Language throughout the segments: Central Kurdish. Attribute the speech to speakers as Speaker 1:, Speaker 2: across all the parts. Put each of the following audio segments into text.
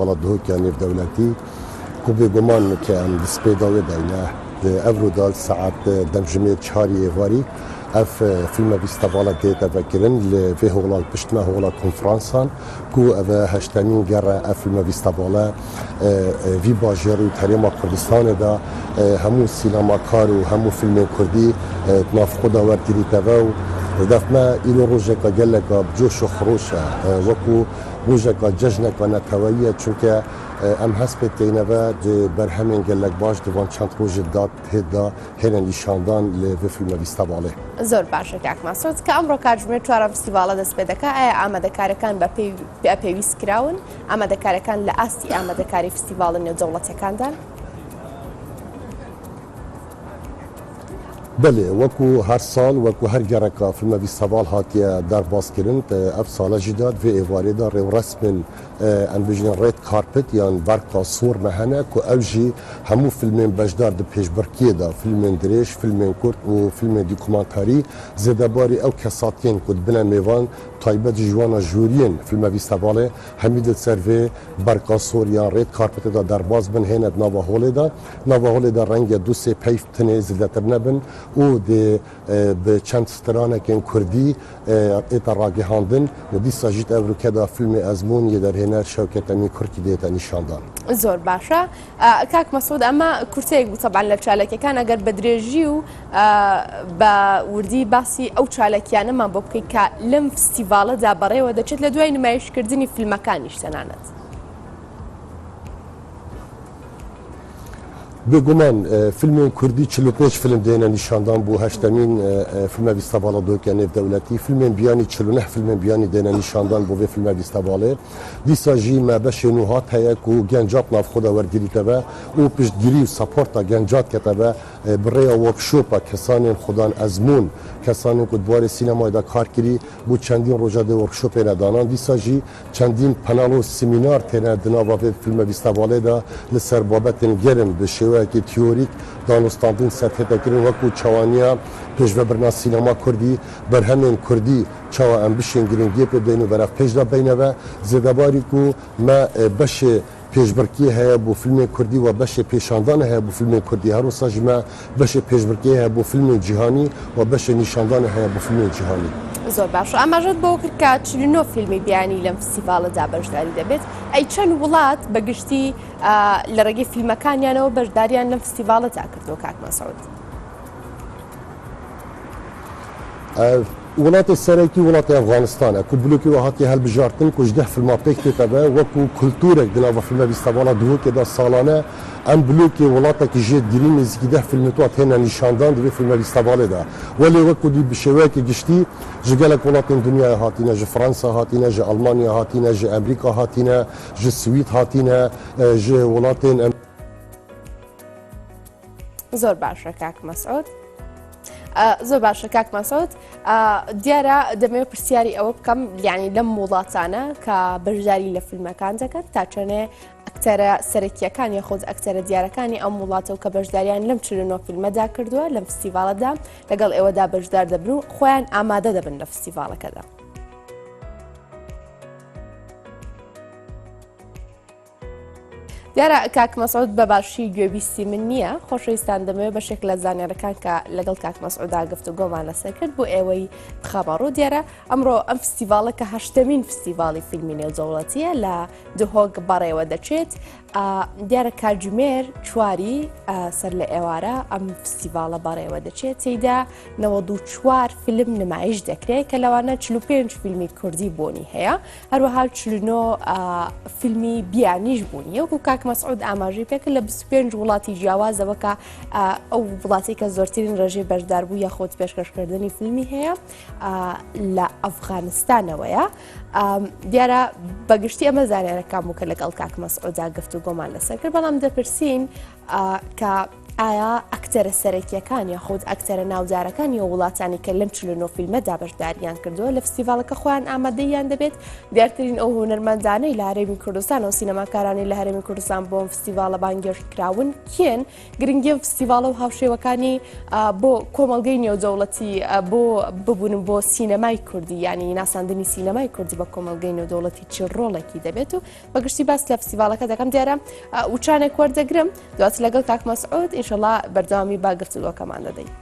Speaker 1: بلده كان في دولتي كوبي جمان كان دسبيداوي دينا افرودال ساعات دمجمي شهري فاري اف فيلم بيستفالا ديتا فاكرين في هولا بشتنا هولا كونفرانسان كو افا هشتامين جرى اف فيلم بيستفالا في باجيرو تريما كردستان دا همو سينما كارو همو فيلم كردي تنافقو دا وردي تاو دفما إلو روجك جلك بجوش وخروشة وكو روجك ججنك ونتوية چونك ام هسبت كينوا برهمين جلك باش دوان چند روج دات هدا هنا نشاندان لفي فيلم بيستاباله
Speaker 2: زۆر باشە کاک ماسۆت کە ئەمڕۆ کاتژمێر چوارەم فستیڤالە دەست پێ دەکا ئایا ئامادەکاریەکان بە پێویست کراون ئامادەکاریەکان لە ئاستی ئامادەکاری فستیڤالە نێودەوڵەتیەکاندان
Speaker 1: بله وكو هر سال وكو هر جركا فيلم بيستابال هاتيا دار باسكرين اف سالا جداد في ايواري دار رسم ان بيجن ريد كاربت يعني بركا صور مهنا كو اوجي همو فيلمين بجدار دو بيش بركيه دا فيلمين دريش فيلمين كورت وفيلمين دوكومنتاري زيدا باري او كساتين كود بنا ميوان طيبه جوانا جوريين فيلم بيستابال حميد السيرفي بركا صور يعني ريد كاربت دا دار باز بن هنا نافا هولي دا رنگ دو سي بيف تنه زيدا ترنبن و د به چند سترانکن کردی ایتا راگهاندن و دیسا جیت اورو کدا فیلم ازمون یه در هنر شوکت امی کرکی دیتا نشاندان
Speaker 2: زۆر باشە کاک مەسعود ئەمە کورتەیەک بوو تەبعاً لە چالەکیەکان ئەگەر بە درێژی و بە وردی باسی ئەو چالەکیانەمان بۆ بکەیت کە لەم فستیڤالەدا بەڕێوە دەچێت لە دوای نمایشکردنی فیلمەکانیش تەنانەت
Speaker 1: بگومان فیلم کردی 45 فیلم دینا نشاندان بو هشتمین فیلم بیستابالا دوکانه دولتی فیلم بیانی 49 فیلم بیانی دینا نشاندان بو فیلم بیستاباله دیسا جی ما بش نوهات هيا کو گنجات ناف خدا ورگیری تبا او پشتگیری و سپورتا گنجات کتبا بریا ورکشوپا کسان خدان ازمون کسانی که دوار سینمای دا کار کری بو چندین روزه د ورکشوپ ندانان دیسا جی چندین پنل و سمینار تنه دنا و فیلم بیستاباله دا لسر بابتن گرم بشه که تیوریک دانستاندن سطح تکرین وکو چوانیا پیش و برنا سینما کردی بر همین کردی چوا ام بشین گرینگی په دینو برف پیش دا بینه و زدباری کو ما بش پیشبرکی هيا بو فيلم كردي وبش پیشاندان هيا بو فيلم كردي هر وساج ما بش پیشبرکی هيا بو فيلم جهاني وبش نشاندان هيا بو فيلم جهاني
Speaker 2: زۆر باش ئاماژەت بۆ کرد کە 49 فیلمی بیانی لەم فستیڤالەدا بەشداری دەبێت ئەی چەند وڵات بەگشتی لە ڕێگەی فیلمەکانیانەوە بەشداریان لەم فستیڤالەدا کردووە کاک مەسعود
Speaker 1: ولات السرائكي ولات افغانستان اكو بلوكي وهاتي هالبجارتن كوش ده في المابيك تبع وكو كولتورك دنا في فيلم بيستابالا دو كده سالانه ام بلوكي ولاتك جيت جرين زكي ده فيلم توات هنا نشاندان دو فيلم بيستابالا ده ولي وكو دي بشواكي جشتي جالك ولات الدنيا هاتينا جي فرنسا هاتينا جي المانيا هاتينا جي امريكا هاتينا جي السويد هاتينا جي ولاتين
Speaker 2: زۆر باشە کاک مەسعود زۆر باشە کاک مەسعود دیارە دەمەوێت پرسیاری ئەوە بکەم یعنی لەم وڵاتانە کە بەشداری لە فیلمەکان دەکەن تا چەنێ ئەکتەرە سەرەکیەکان یاخود ئەکتەرە دیارەکانی ئەم وڵاتە و کە بەشداریان لەم 49 فیلمەدا کردووە لەم فستیڤالەدا لەگەڵ ئێوەدا بەشدار دەبن و خۆیان ئامادە دەبن لە فستیڤالەکەدا دیارە کاک مەسعود بە باشی گوێبیستی من نییە خۆشەویستان دەمەوێت بەشێک لە زانیارەکان کە لەگەڵ کاک مەسعودا گفتوگۆمان لەسەر کرد بۆ ئێوەی بخەبەڕوو دیارە ئەمڕۆ ئەم فستیڤالە کە هەشتمین فستیڤاڵی فیلمی نێودەوڵەتیە لە دهۆک بەڕێوە دەچێت دیارە کاتژمێر چواری سەر لە ئێوارە ئەم فستیڤالە بەڕێوە دەچێت تێیدا 94 فیلم نمایش دەکرێت کە لەوانە 45 فیلمی کوردی بوونی هەیە هەروەها 49 فیلمی بیانیش بوونی وەکو کاک مەسعود ئاماژەی پێکرد لە 25 وڵاتی جیاوازەوە کە ئەو وڵاتی کە زۆرترین ڕێژەی بەشدار بوو یاخۆت پێشکەشکردنی فیلمی هەیە لە ئەفغانستانەوەیە دیارە بەگشتی ئەمە زانیارەکان بوو کە لەگەڵ کاک مەسعودا گفتوگۆمان لەسەر کرد بەڵام دەپرسین کە ئایا ئەکتەرە سەرەکیەکان یاخود ئەکتەرە ناودارەکانی وڵاتانی کە لەم 49 فیلمەدا بەشداریان کردووە لە فستیڤالەکە خۆیان ئامادەیان دەبێت دیارترین ئەو هونەرمەندانەی لە هەرێمی کوردستان و سینەماکارانی لە هەرێمی کوردستان بۆم فستیڤالە بانگێشت کراون کێن گرنگی فستیڤالە و هاوشێوەکانی بۆ کۆمەڵگەی نێودەوڵەتی بۆ ببوون بۆ سینەمای کوردی یعنی ناساندنی سینەمای کوردی بە کۆمەڵگەی نێودەوڵەتی چی ڕۆڵێکی دەبێت و بەگشتی باس لە فستیڤالەکە دەکەم دیارە وچانێک وەردەگرم دوات لەگەڵ کاک مەسعود ئینشەڵا بەردەوامی باگرتووەکەمان دەدەین.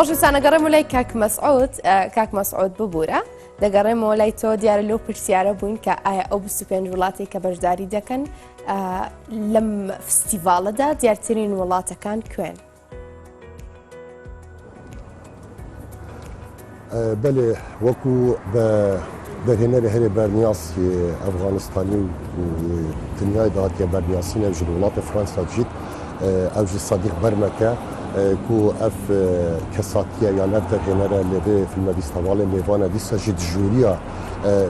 Speaker 2: خۆشویستان دەگەڕێمەوە لای کاک مەسعود ببوورە دەگەڕێمەوە لای تۆ دیارە لەو پرسیارە بووین کە ئایا ئەو 25 وڵاتی کە بەشداری دەکەن لەم فستیڤالەدا دیارترین وڵاتەکان کوێن؟
Speaker 1: بەێ وەکو بە دەرهێنەرە هەرێ بەرنیاسی ئەفغانستانی و دنیای داهاتیە بەرنیاسی نەوژ وڵاتە فرانسا جیت ئەوژی سەدیق بەرمەکە کو اف کساتیه یا اف درهنره لبه فیلم بیستواله میوانه دیسا جد جوریا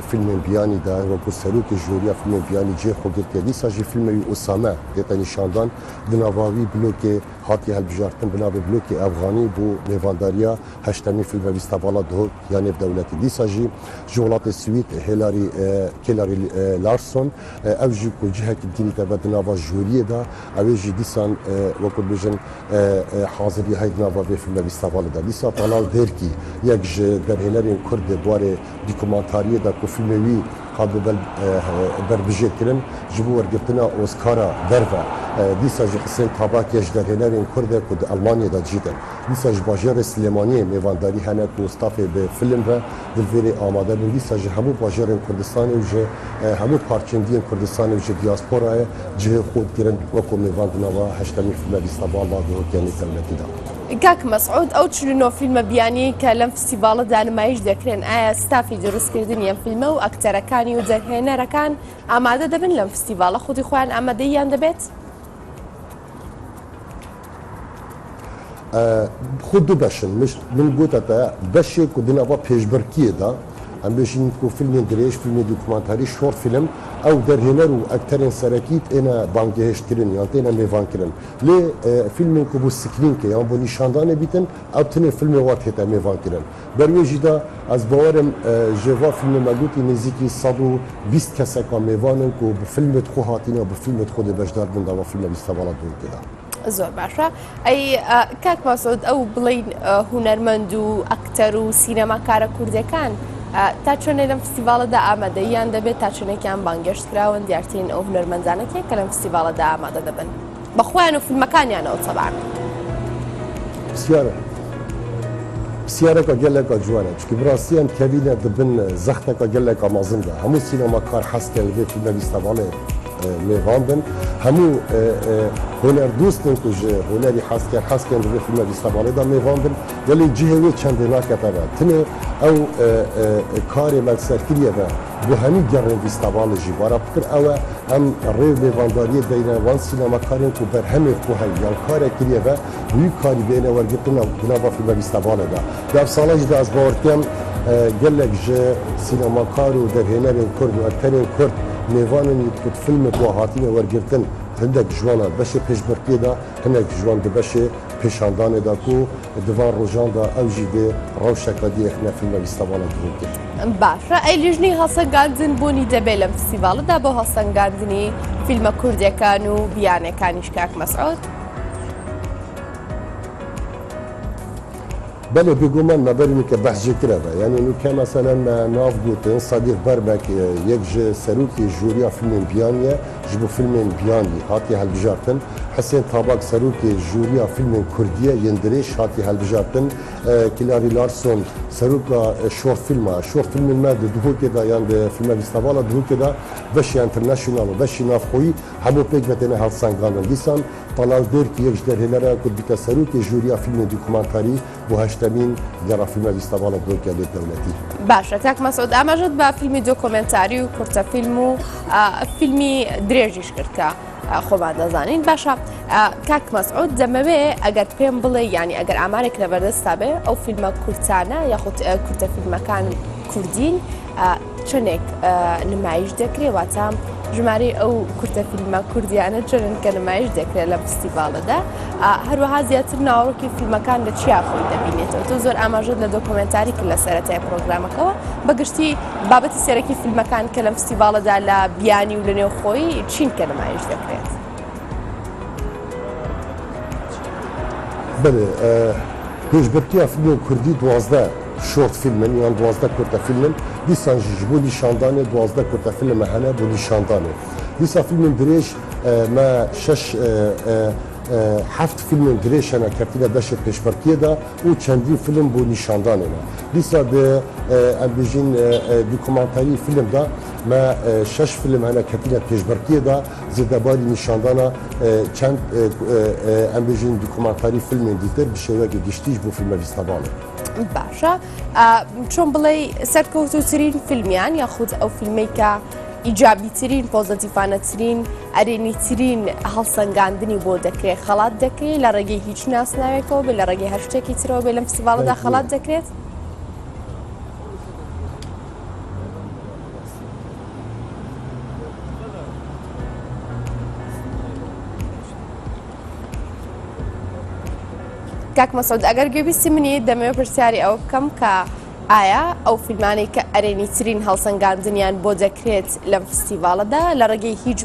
Speaker 1: فیلم بیانی دا و کو سروک جوریا فیلم بیانی جه خوگرد دیسا جد فیلم اسامه دیتا نشاندان بناواوی بلوک هاتی هل بجارتن بناو بلوک افغانی بو میوانداریا هشتمی فیلم بیستواله دو یعنی دولتی دیسا جد جولات سویت کلاری لارسون او جی کو جهه کدینی تا بناوا جوریه دا او جی دیسان و کو بجن حاضری های نوا به فیلم بیستواله دا دیسا طلال درکی یک درهنرین کرد بواره دیکومانتاریه دا کو فیلموی قاد بربجه کرن جبو ورگرتنا اوسکارا درفا دیسا جی حسین تاباک یج درهنرین کرد کد المانیا دا جیدن دیسا جی باجر سلیمانی میوانداری هنه کو استافه به فیلم و دلویری آماده بین دیسا جی همو باجرین کردستانی و جه همو پارچندین کردستانی و جه دیاسپورای جه خود کرن وکو میواندنا و هشتمی فیلم بیستواله دو کنی دولتی دا
Speaker 2: کاک مەسعود ئەو 49 فیلمە بیانی کە لەم فستیڤالەدا نمایش دەکرێن ئایا ستافی دروستکردنی ئەم فیلمە و ئەکتەرەکانی و دەرهێنەرەکان ئامادە دەبن لەم فستیڤالە خودی خۆیان ئامادەیان دەبێت؟
Speaker 1: خود دو بەشن من گوتەتە بەشێک و دنەوە پێشبڕکیەدا ئەم بێژین کو فیلمی درێژ فیلمی دوکومانتاری شۆڕ فیلم ئەو دەرهێنەر و ئەکتەرێن سەرەکیت ئێنە بانگەهێشتکردن یان تێنە میێوانکردن لێ فیلمێک بۆ سکرینکە یان بۆ نیشاندانە بیتن ئەو تنێ فیلمێ وا تێتە میێوانکردن بەروێژیدا ئەس باوەرم ژێوا فیلمە مەگوتی نزیکی 120 کەسێکا میێوانن و بە فیلمت خۆ هاتینە بە فیلمت خۆدە بەشدار بنداوە فیلمە بیستەواڵە دوورکەدا
Speaker 2: زۆر باشە ئەی کاک مەسعود ئەو بڵین هونەرمەند و ئەکتەر و سینەماکارە کوردەکان تا چۆنێ لەم فستیڤالەدا ئامادەیان دەبێت تا چونێکیان بانگەشت کراون دیارترین ئەو هونەرمەندانەکێک کە لەم فستیڤالەدا ئامادە دەبن بە خۆیان و فیلمەکانیانەوە چەبان
Speaker 1: پرسیارێکە geleka جوانە چکە براستیان کەبینە دەبن زەختێکە geleka مەزندا هەموو سینەماکار حەزکە لەبێ فیلمە بیستەواڵێ میێواندن هەموو هۆنەردوستن کو ji هۆنەری حەزکەن لەبێ فیلمە بیستەواڵێدا میێواندن وەلی جihê wê çendê naketebe tinê ew karê melserkiriye ve bu hemî gerên bîstevalê jî bara bikir ew e em rêv mêvandariyê deyne wan sînemakarên ku berhemê xwe hey yan karê kiriye ve büyük karî bêne wergirtina binava fîlme bîstevalê de dev sala jî de ez bawerkêm gelek ji sînemakar û derhênerên Kurd û ekterên Kurd mêvanên ku filmek wa hatine wergirtin hindek jwana beşê pêşbirkiyê de hinek jwan di beşê pêşandanê da ku divan rojan da ew jî dê rewşeka diyexne fîlme bîstevala dûrkir
Speaker 2: باشە ئەی لیژنی هەڵسەنگاندن بوونی دەبێت لەم فستیڤالەدا بۆ هەڵسەنگاندنی فیلمە کوردەکان و بیانەکانیش کاک مەسعود
Speaker 1: بله بگومان مبرمی که بحث کرده یعنی نو که مثلا ناف گوتن صدیق بربک یک سروکی جوریا فیلم بیانیه جبو فیلم بیانی هاتی هلبجارتن حسین طابق سروکی جوریا فیلم کردیه یندریش هاتی هلبجارتن کلاری لارسون سروکا شور فیلم ما دهو که دا یعنی فیلم فستیوالا دهو که دا بشی انترنشنال و بشی نافخویی همو پیک متنه هلسنگانن دیسان طلال دیر که یک در هنره کد بیتا سروکی جوریا فیلم دوکومنتاری بو هشتمین در فیلم فستیوالا دولتی دولتی.
Speaker 2: باشه تاک مسعود ئاماژت با فیلمی دۆکۆمنتاری و کورتە فیلم و فیلمی درێژیش کرد کە خۆمان دەزانین باشە کاک مەسعود دەمەوێ ئەگەر پێم بڵێ ینی ئەگەر ئامارێک لەبەردەستا بێ ئەو فیلمە کورتانە یاخود کورتە فیلمەکان کوردین چنێک نمایش دەکرێت واتە ژمارەی ئەو کورتە فیلمە کوردیانە چنن کە نمایش دەکرێت لە فستیڤالەدا هەروەها زیاتر ناوەڕۆکی فیلمەکان لە چیا خۆی دەبینێتەوە تۆ زۆر ئاماژەت لە دۆکۆمنتاری کرد لە سەرەتای پرۆگرامەکەەوە بەگشتی بابەتی سەرەکی فیلمەکان کە لە فستیڤالەدا لە بیانی و لە نێو خۆی چین کە نمایش دەکرێت.
Speaker 1: بله پێشبرتیا فیلم کوردی 12 شورت فیلمن یان 12 کورتە فیلمن دیسان ji بۆ نیشاندانê 12 کورتە فیلم hene بۆ نیشاندانê dîsa fîlmên dirêj me heft fîlmên dirêj hene ketine beşê pêşbertiyê de û çendîn fîlm bû nîşandanê me dîsa di em bêjin dîkomanterî fîlm de me şeş fîlm hene ketine pêşbertiyê de zêdebarî nîşandana çend em bêjin dîkomanterî fîlmên dîtir bi şêwekê giştî ji bo fîlme vîstevalê.
Speaker 2: باشە چۆن بڵێ سەرکەوتوترین فیلمیان یاخود ئەو فیلمەی کە ئیجابیترین پۆزەتیفانەترین ئەرێنیترین هەڵسەنگاندنی بۆ دەکرێت خەڵات دەکرێت لە ڕێگەی هیچ ناسناوێکەوە بێ لە ڕێگەی هەر شتێکی ترەوە بێ لەم فستیڤالەدا خەڵات دەکرێت. کاک مەسعود ئەگەر گوێبیستی منی دەمەوێت پرسیاری ئەو بکەم کە ئایا ئەو فیلمانەی کە ئەرێنیترین هەڵسەنگاندنیان بۆ دەکرێت لەم فستیڤالەدا لە ڕێگەی هیچ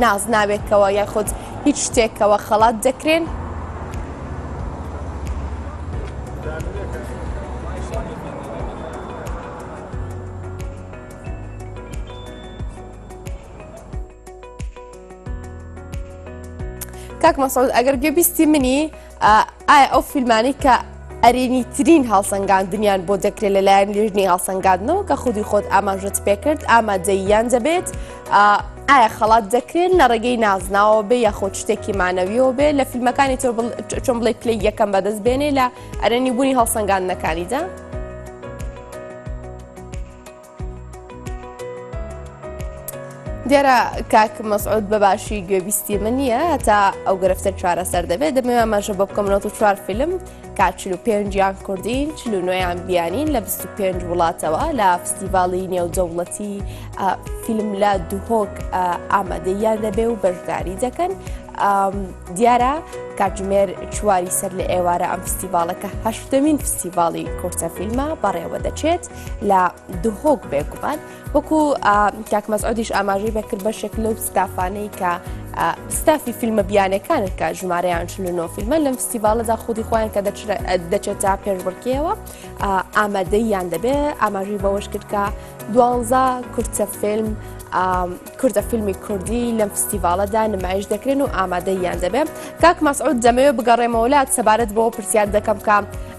Speaker 2: نازناوێکەوە یاخود هیچ شتێکەوە خەڵات دەکرێن؟ کاک مەسعود ئەگەر گوێبیستی منی ئایا ئەو فیلمانەی کە ئەرێنیترین هەڵسەنگاندنیان بۆ دەکرێت لەلایەن لێژنی هەڵسەنگاندنەوە کە خودی خۆت ئاماژەت پێکرد ئامادەییان دەبێت ئایا خەڵات دەکرێن لە ڕێگەی نازناوە بێ یاخۆ شتێکی مانەویەوە بێ لە فیلمەکانی تۆ چۆن بڵێ پلەی یەکەم بەدەست بێنێ لە ئەرێنی بوونی هەڵسەنگاندنەکانیدا؟ دیارە کاک مەسعود بەباشی گوێبیستی من نییە هەتا ئەو گرفتە چارەسەر دەبێت دەمەوێت ئاماژە بۆ بکەم 94 فیلم کا 45یان کوردین 49یان بیانین لە 25 وڵاتەوە لە فستیڤاڵی نێودەوڵەتی فیلم لە دوهۆک ئامادەیان دەبێ و بەشداری دەکەن دیارە کاتژمێر چواری سەر لە ئێوارە ئەم فستیڤاڵەکە هەشتمین فستیڤاڵی کورتە فیلمە بەڕێوە دەچێت لە دوهۆک بێگومان وەکو کاک مەسعودیش ئاماژەی بەکرد بەشێک لەو ستافانەی کە ستافی فیلمە بیانەکانت کە ژمارەیان 49 فیلمە لەم فستیڤاڵەدا خودی خۆیان کە دەچێتە پێشبڕکێەوە ئامادەیان دەبێ ئاماژەی بەوەش کرد کە 12 کورتە فیلم کورتە فیلمی کوردی لەم فستیڤاڵەدا نمایش دەکرێن و ئامادەیان دەبێت کاک مەسعود دەمەوێت بگەڕێمەوەلات سەبارەت بەوە پرسیار دەکەم کە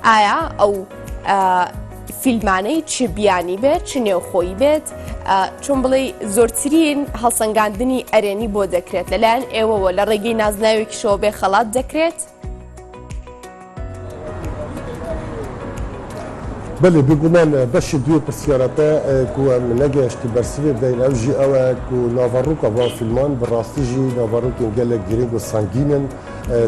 Speaker 2: ئایا ئەو فیلمانەی چ بیانی بێت چ نێوخۆیی بێت چۆن بڵێ زۆرترین هەڵسەنگاندنی ئەرێنی بۆ دەکرێت لەلایەن ئێوەوە لە ڕێگەی نازناوێکیشەوە بێ خەڵات دەکرێت؟
Speaker 1: بله بگومان بەشی دوێ پرسیارەتە کو ئەم نەگەشتی بەرسێ بدەین ئەو ژی ئەوە کو ناڤەڕووکە وا فیلمان بەڕاستیژی ناڤەڕووکێن gelek girîng û sangînin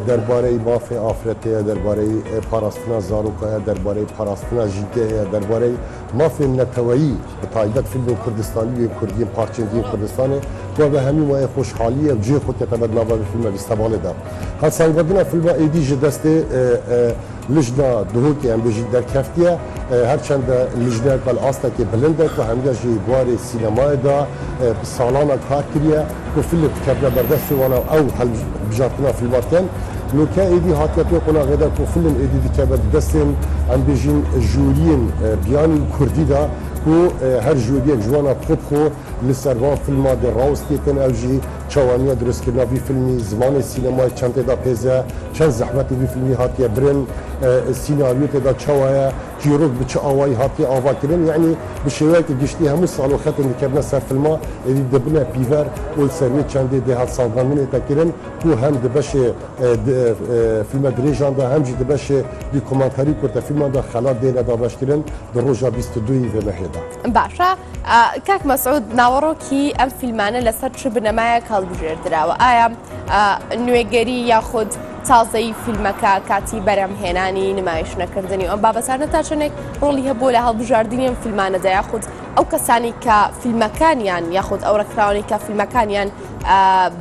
Speaker 1: derbareyî mafê afretê heye derbareyî parastina zarok heye derbareyî parastina jîdê heye derbareyî mafên neteweyî bi taybet filmên Kurdistanî yên Kurdiyên parçên diyên Kurdistanê ve bi hemî wayê xweşxalî ev cê xwe kete nava bi filme Vîstebalê de. Helsangvedina filma êdî ji destê lijna duhokê em bêjî derkeftiye herçende lijnek bel astekê bilind e ku hemge jî buarê sînemayê da salana kar kiriye ku film dikevne berdestê wana ew helbijartina filmarken لوکا ایدی هاتیه پی قناغه دا که فیلم ایدی دیکه دستین ام بیجین جورین بیانی کردی دا کو هر جوریک جوانا خوب خو لسروان فیلم دا راوستی تن اوجی چوانیه درست کردن وی فیلمی زمان سینمای چند دا پیزه چند زحمتی وی فیلمی هاتیه برن سیناریو دا چوایه کیروک بچه آوایی هاتیه آوا کردن یعنی بشویه که گشتی همون سالو ختم کردن سر فیلم ایدی دبنه پیور و سروی چند ده هات سالگانمونه تکرن کو هم دبشه فیلم دریجان دا هم جی دبشه دی کامنتاری کرده فیلم دا خلال دینا دا باش کردن در روزا 22 و مهدا
Speaker 2: باشە کاک مەسعود ناوەڕۆکی ئەم فیلمانە لەسەر چ بنەمایەک هەڵبژێردراوە ئایا نوێگەری یاخود تازەی فیلمەکە کاتی بەرەمهێنانی نمایش نەکردنی ئەم بابەتانە تا چەندێک ڕۆڵی هەبوو لە هەڵبژاردننی ئەم فیلمانەدا یاخود ئەو کەسانی کە فیلمەکانیان یاخود ئەو ڕێکخراوانی کە فیلمەکانیان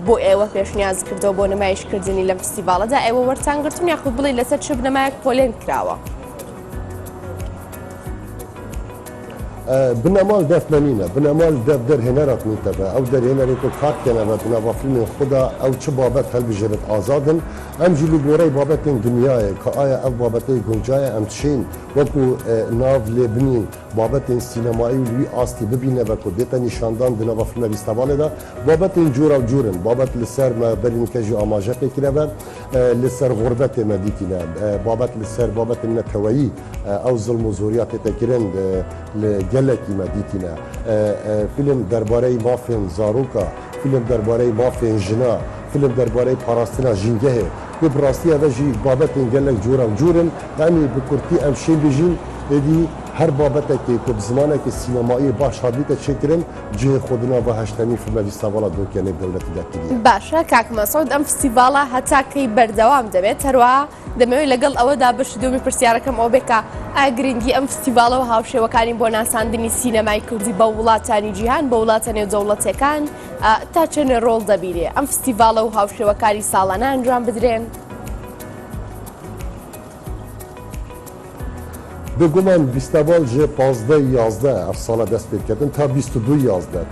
Speaker 2: بۆ ئێوە پێشنیاز کردەوە بۆ نمایشکردنی لەم فستیڤاڵەدا ئێوە وەرتانگرتون یاخود بڵێ لەسەر چ بنەمایەک پۆلێن کراوە
Speaker 1: بنامال دف منینه بنامال دف در هنرات میتبه او در هنری که کات کنه و بنابا فیلم خدا او چه بابت هل بجرد آزادن ام جلو گوره بابت دنیای که آیا او بابت گنجای ام تشین وکو ناو لبنی بابت سینمایی و وی آستی ببینه و که دیتا نشاندان بنابا فیلم بیستواله دا بابت جورا و جورن بابت لسر ما برین کجی آماجه پیکنه و لسر غربت مدیتینه بابت لسر بابت نتوایی او ظلم و زوریات تکرن گلکی مدیتینه فیلم درباره مافین زاروکا فیلم درباره مافین جنا فیلم درباره پاراستنا جنگه و براستی اوجی بابت گلک جورا و جورن یعنی بکرتی امشین بجین ادی هر بابت که بزمانه که سینمایی باش هادیت چکرن جه خودنا و هشتمی فیلم فستیوالا دوکیانه دولتی دکتریه
Speaker 2: باشە کاک مەسعود ئەم فستیڤاڵە هەتاکەی بەردەوام دەبێت هەروە دەمەوێت لەگەڵ ئەوەدا بەشی دومی پرسیارەکەم ئەو بێکە ئایا گرنگی ئەم فستیڤاڵە و هاوشێوەکانی بۆ ناساندنی سینەمای کوردی بە وڵاتانی جیهان بە وڵاتە نێودەوڵەتیەکان تا چەند ڕۆڵ دەبیرێ ئەم فستیڤاڵە و هاوشێوەکانی ساڵانە ئەنجام بدرێن
Speaker 1: بگویم بیستوال جه 15-11 افسانه دست پید کردن تا 22-11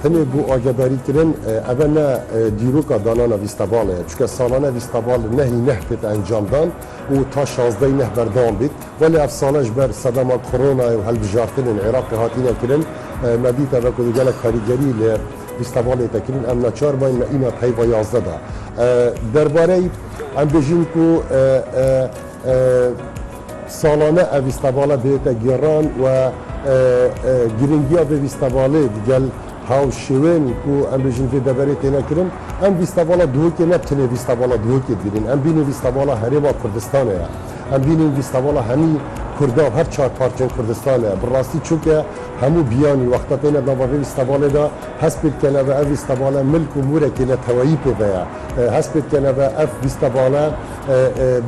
Speaker 1: تنه بو آگداری کردن اولا دیروکا دانانا بیستواله چون سالانه بیستوال نهی نه تیت انجام دان و تا 16 نه بردام بید ولی افسانهش بر صدام کرونا و هل بجارتن عراق هاتینا کردن مدیتا و کدگل کاریگری ل بیستواله تکرین ام نچار باین اینا پی و 11 دا درباره ام بجین کو سالانه اویستواله بیت گران و گرینگیا به ویستواله دیگل هاو شوین کو ام بجین في دبری تینا کرن ام ویستواله دوی که نبتنه ویستواله دوی که بیرین ام بینی ویستواله هریبا کردستانه ام بینی ویستواله همی کردا هر چهار پارچن کردستانه براستی چونکه همو بیانی وقتا تینا داوری ویستواله دا حسب کنه و ویستواله ملک و موره که نتوایی پیدا حسب کنه و اف ویستواله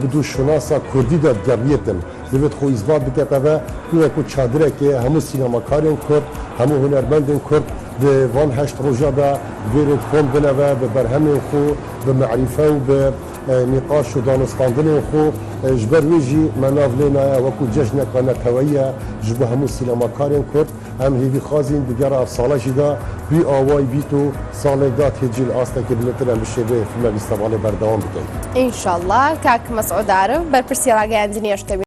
Speaker 1: بدو شناسا کردی داد گریتن دوید خو اثبات بکته و کوه کو چادره که همو سینماکارین کرد همو هنرمندین کرد به وان هشت روزا دا ویرد کن بنوه به برهم خو به معرفه و به نقاش و دانستاندن خو جبر ویجی مناف لینا وکو جشن کنه تویه جبه همو سینماکارین کرد هم هیوی خازین دیگر افساله جدا بی آوای بیتو سال دات هجیل آستا که بلترم بشه به فیلم بیستواله بردوام بکنید
Speaker 2: ئینشاءالله کاک مەسعود عارف بەرپرسی ڕاگەیاندنی ئەشتەمی